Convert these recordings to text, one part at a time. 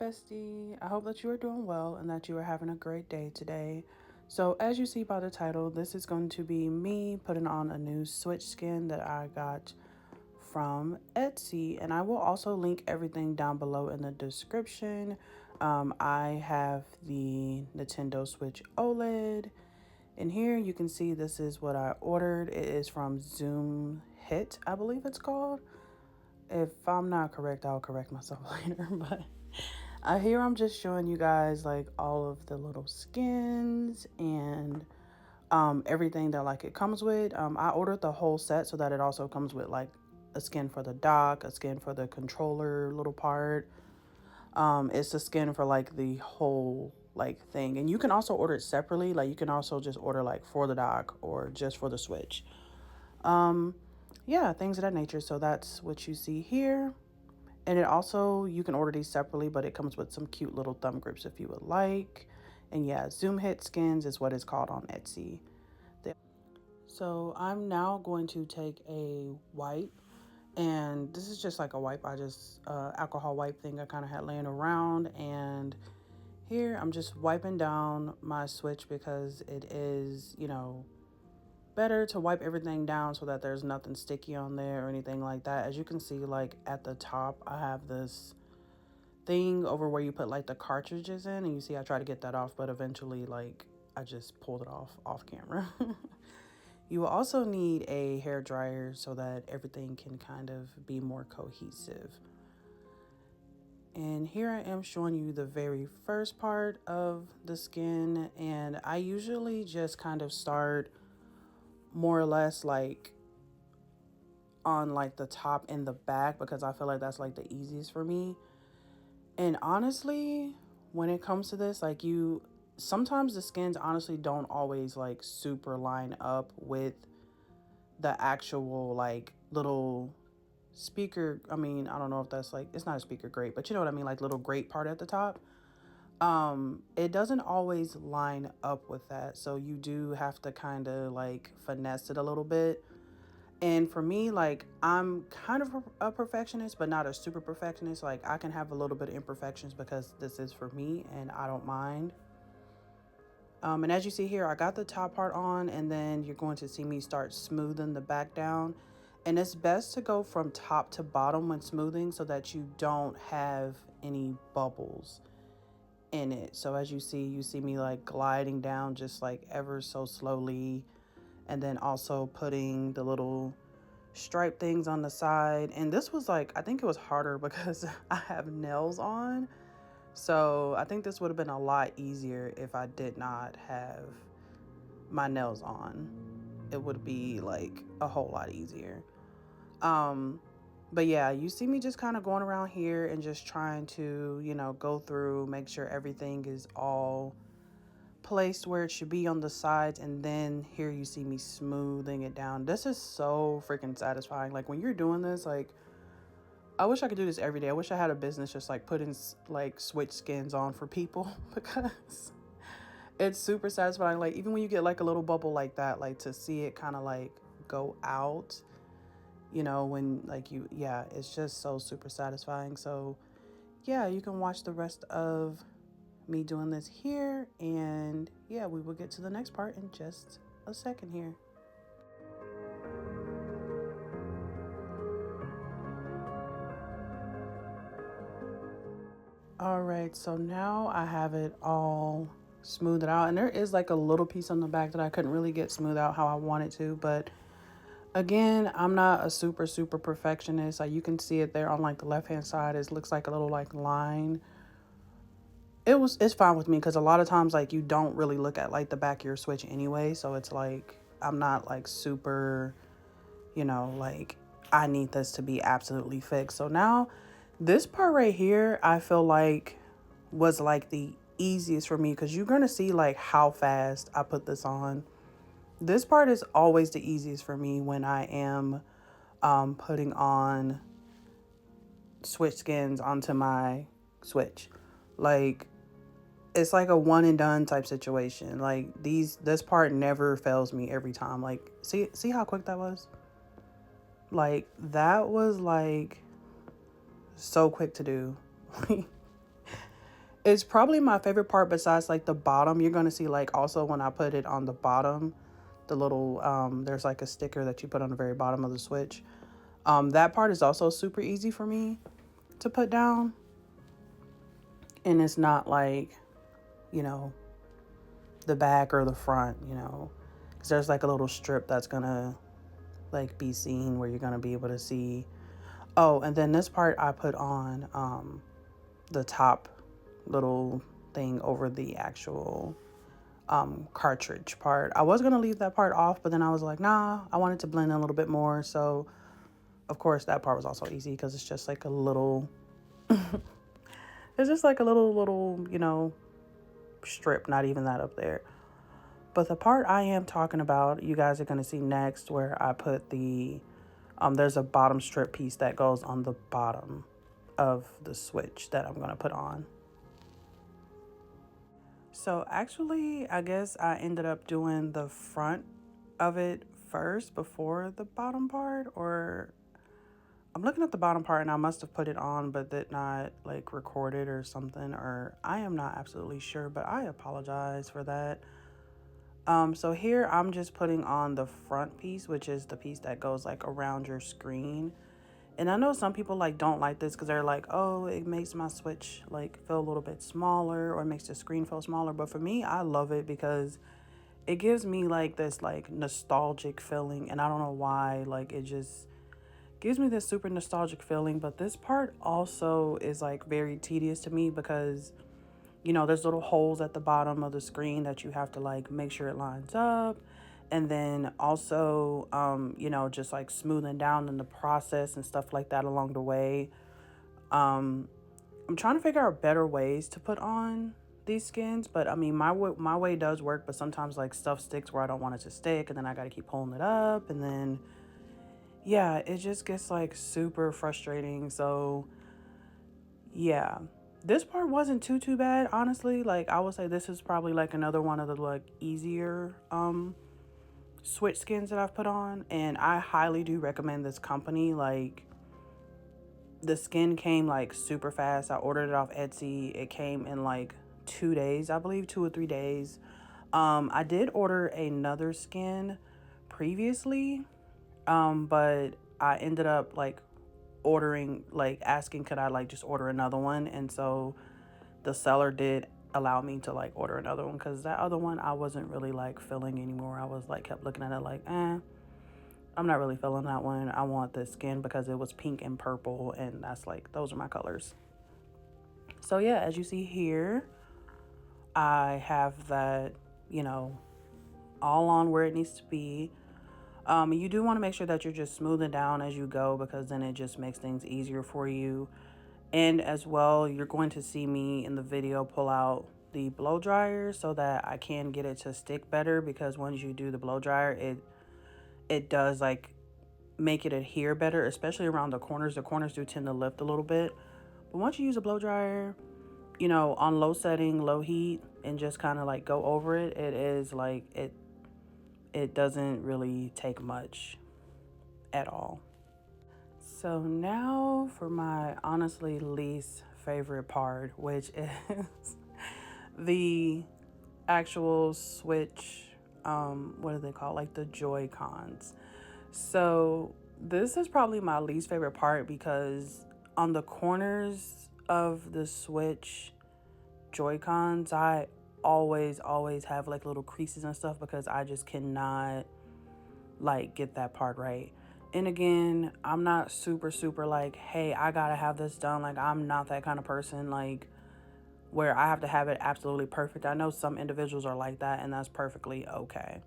Bestie. I hope that you are doing well and that you are having a great day today. So, as you see by the title, this is going to be me putting on a new Switch skin that I got from Etsy, and I will also link everything down below in the description. I have the Nintendo Switch OLED, and here you can see this is what I ordered. It is from Zoom Hit, I believe it's called. If I'm not correct, I'll correct myself later, but here I'm just showing you guys like all of the little skins and everything that like it comes with. I ordered the whole set so that it also comes with like a skin for the dock, a skin for the controller little part. It's a skin for like the whole like thing, and you can also order it separately. Like you can also just order like for the dock or just for the Switch. Yeah, things of that nature. So that's what you see here. And it also, you can order these separately, but it comes with some cute little thumb grips if you would like. And yeah, Zoom Hit Skins is what it's called on Etsy. So I'm now going to take a wipe, and this is just like a wipe. I just, alcohol wipe thing I kind of had laying around. And here I'm just wiping down my Switch because it is, better to wipe everything down so that there's nothing sticky on there or anything like that. As you can see, like at the top, I have this thing over where you put like the cartridges in, and you see I try to get that off, but eventually like I just pulled it off camera. You will also need a hair dryer so that everything can kind of be more cohesive. And here I am showing you the very first part of the skin, and I usually just kind of start more or less like on like the top and the back because I feel like that's like the easiest for me. And honestly, when it comes to this, like sometimes the skins honestly don't always like super line up with the actual like little speaker. I mean, I don't know if that's like, it's not a speaker grate, but you know what I mean? Like little grate part at the top. It doesn't always line up with that. So you do have to kind of like finesse it a little bit. And for me, like, I'm kind of a perfectionist, but not a super perfectionist. Like, I can have a little bit of imperfections because this is for me and I don't mind. And as you see here, I got the top part on, and then you're going to see me start smoothing the back down. And it's best to go from top to bottom when smoothing so that you don't have any bubbles in it. So as you see me like gliding down just like ever so slowly, and then also putting the little stripe things on the side. And this was like, I think it was harder because I have nails on. So I think this would have been a lot easier if I did not have my nails on. It would be like a whole lot easier. Um, but yeah, you see me just kind of going around here and just trying to, go through, make sure everything is all placed where it should be on the sides. And then here you see me smoothing it down. This is so freaking satisfying. Like when you're doing this, like I wish I could do this every day. I wish I had a business just like putting like Switch skins on for people because it's super satisfying. Like even when you get like a little bubble like that, like to see it kind of like go out, when like yeah, it's just so super satisfying. So yeah, you can watch the rest of me doing this here, and yeah, we will get to the next part in just a second here. All right, so now I have it all smoothed out, and there is like a little piece on the back that I couldn't really get smooth out how I wanted to, but again, I'm not a super perfectionist. Like you can see it there on like the left hand side, it looks like a little like line. It's fine with me because a lot of times like you don't really look at like the back of your Switch anyway, so it's like I'm not like super, like I need this to be absolutely fixed. So now this part right here, I feel like was like the easiest for me because you're gonna see like how fast I put this on. This part is always the easiest for me when I am putting on Switch skins onto my Switch. Like it's like a one and done type situation. Like this part never fails me every time. Like see how quick that was? Like that was like so quick to do. It's probably my favorite part besides like the bottom. You're gonna see like also when I put it on the bottom, the little there's like a sticker that you put on the very bottom of the switch. That part is also super easy for me to put down. And it's not like, you know, the back or the front, you know, because there's like a little strip that's gonna like be seen where you're gonna be able to see. Oh, and then this part I put on the top little thing over the actual cartridge part. I was gonna leave that part off, but then I was like, nah, I wanted to blend in a little bit more. So of course that part was also easy because it's just like a little, it's just like a little, you know, strip, not even that up there. But the part I am talking about, you guys are gonna see next, where I put the there's a bottom strip piece that goes on the bottom of the switch that I'm gonna put on. So actually, I guess I ended up doing the front of it first before the bottom part, or I'm looking at the bottom part and I must have put it on but did not like record it or something, or I am not absolutely sure, but I apologize for that. So here I'm just putting on the front piece, which is the piece that goes like around your screen. And I know some people like don't like this because they're like, oh, it makes my switch like feel a little bit smaller or it makes the screen feel smaller. But for me, I love it because it gives me like this like nostalgic feeling. And I don't know why, like it just gives me this super nostalgic feeling. But this part also is like very tedious to me because, you know, there's little holes at the bottom of the screen that you have to like make sure it lines up. And then also, you know, just like smoothing down in the process and stuff like that along the way. Um, I'm trying to figure out better ways to put on these skins, but I mean, my way does work, but sometimes like stuff sticks where I don't want it to stick, and then I got to keep pulling it up, and then yeah, it just gets like super frustrating. So yeah, this part wasn't too bad, honestly. Like I would say this is probably like another one of the like easier switch skins that I've put on, and I highly do recommend this company. Like the skin came like super fast. I ordered it off Etsy. It came in like 2 days, I believe, 2 or 3 days. I did order another skin previously, but I ended up like ordering, like asking could I like just order another one, and so the seller did allow me to like order another one because that other one I wasn't really like feeling anymore. I was like kept looking at it like, I'm not really feeling that one. I want this skin because it was pink and purple, and that's like those are my colors. So yeah, as you see here, I have that, you know, all on where it needs to be. You do want to make sure that you're just smoothing down as you go because then it just makes things easier for you. And as well, you're going to see me in the video pull out the blow dryer so that I can get it to stick better, because once you do the blow dryer, it does like make it adhere better, especially around the corners. The corners do tend to lift a little bit. But once you use a blow dryer, you know, on low setting, low heat, and just kind of like go over it, it is like it doesn't really take much at all. So now for my honestly least favorite part, which is the actual switch, what do they call it? Like the Joy Cons. So this is probably my least favorite part because on the corners of the switch Joy Cons, I always have like little creases and stuff because I just cannot like get that part right. And again, I'm not super like, hey, I gotta have this done. Like I'm not that kind of person like where I have to have it absolutely perfect. I know some individuals are like that, and that's perfectly okay.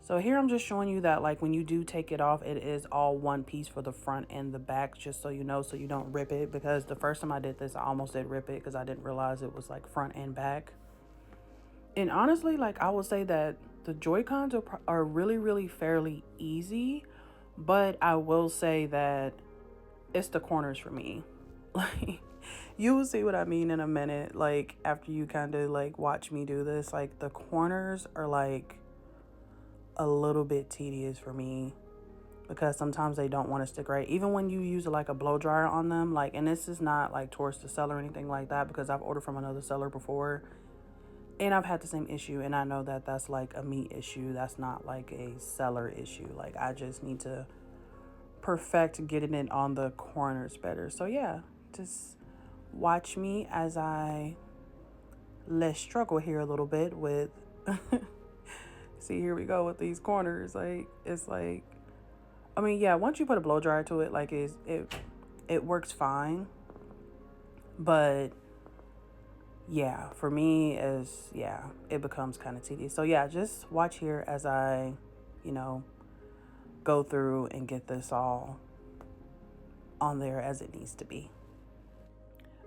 So here I'm just showing you that like when you do take it off, it is all one piece for the front and the back, just so you know, so you don't rip it, because the first time I did this, I almost did rip it because I didn't realize it was like front and back. And honestly, like I would say that the Joy-Cons are really fairly easy, but I will say that it's the corners for me. Like you will see what I mean in a minute, like after you kind of like watch me do this. Like the corners are like a little bit tedious for me because sometimes they don't want to stick right. Even when you use like a blow dryer on them, like, and this is not like towards the seller or anything like that, because I've ordered from another seller before and I've had the same issue, and I know that that's like a me issue. That's not like a seller issue. Like, I just need to perfect getting it on the corners better. So yeah, just watch me as I let's struggle here a little bit with see, here we go with these corners. Like, it's like, I mean, yeah, once you put a blow dryer to it, like, it works fine. But yeah, for me, is yeah, it becomes kind of tedious. So yeah, just watch here as I, you know, go through and get this all on there as it needs to be.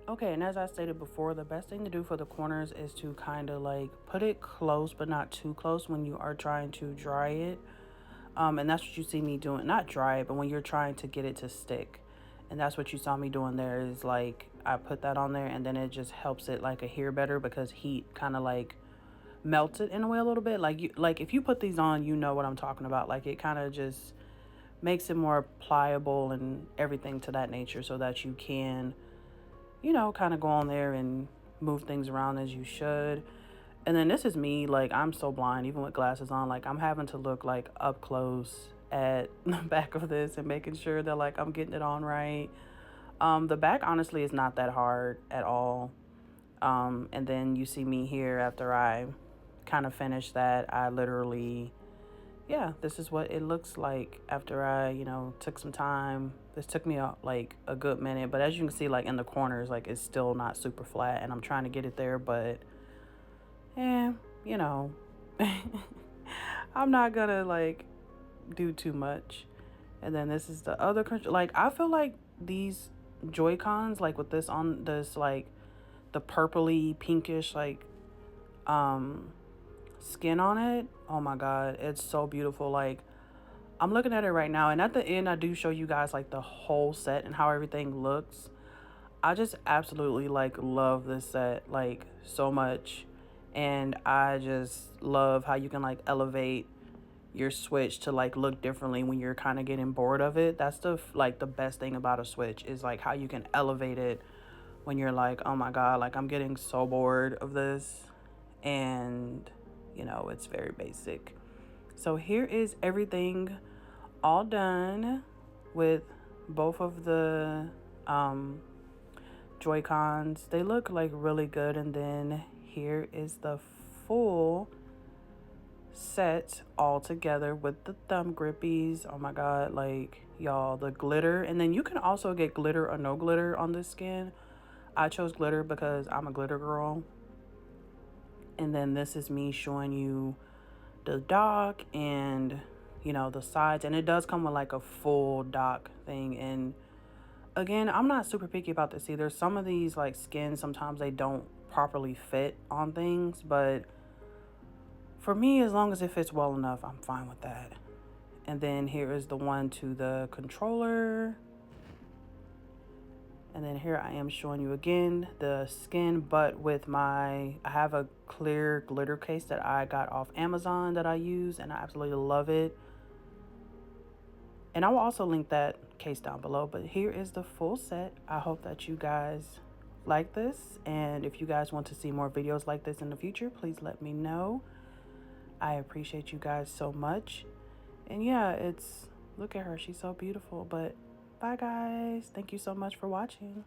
Okay, and as I stated before, the best thing to do for the corners is to kind of like put it close, but not too close when you are trying to dry it. And that's what you see me doing. Not dry it, but when you're trying to get it to stick. And that's what you saw me doing there, is like I put that on there, and then it just helps it like adhere better because heat kind of like melts it in a way a little bit. Like if you put these on, you know what I'm talking about. Like, it kind of just makes it more pliable and everything to that nature, so that you can, you know, kind of go on there and move things around as you should. And then this is me, like, I'm so blind, even with glasses on, like, I'm having to look like up close at the back of this and making sure that like I'm getting it on right. The back honestly is not that hard at all. And then you see me here after I kind of finish that. I literally, yeah, this is what it looks like after I, you know, took some time. This took me like a good minute, but as you can see, like in the corners, like it's still not super flat, and I'm trying to get it there, but you know, I'm not gonna like do too much. And then this is the other country. Like, I feel like these Joy-Cons, like with this on this, like the purpley pinkish like skin on it, oh my god, it's so beautiful. Like, I'm looking at it right now, and at the end I do show you guys like the whole set and how everything looks. I just absolutely like love this set like so much, and I just love how you can like elevate your Switch to like look differently when you're kind of getting bored of it. That's the like the best thing about a Switch, is like how you can elevate it when you're like, oh my god, like I'm getting so bored of this. And you know, it's very basic. So here is everything all done with both of the Joy-Cons. They look like really good. And then here is the full set all together with the thumb grippies. Oh my god, like y'all, the glitter. And then you can also get glitter or no glitter on this skin. I chose glitter because I'm a glitter girl. And then this is me showing you the dock and, you know, the sides. And it does come with like a full dock thing. And again, I'm not super picky about this either. Some of these like skins, sometimes they don't properly fit on things, but for me, as long as it fits well enough, I'm fine with that. And then here is the one to the controller. And then here I am showing you again the skin, but with I have a clear glitter case that I got off Amazon that I use, and I absolutely love it. And I will also link that case down below. But here is the full set. I hope that you guys like this. And if you guys want to see more videos like this in the future, please let me know. I appreciate you guys so much. And yeah, look at her. She's so beautiful. But bye, guys. Thank you so much for watching.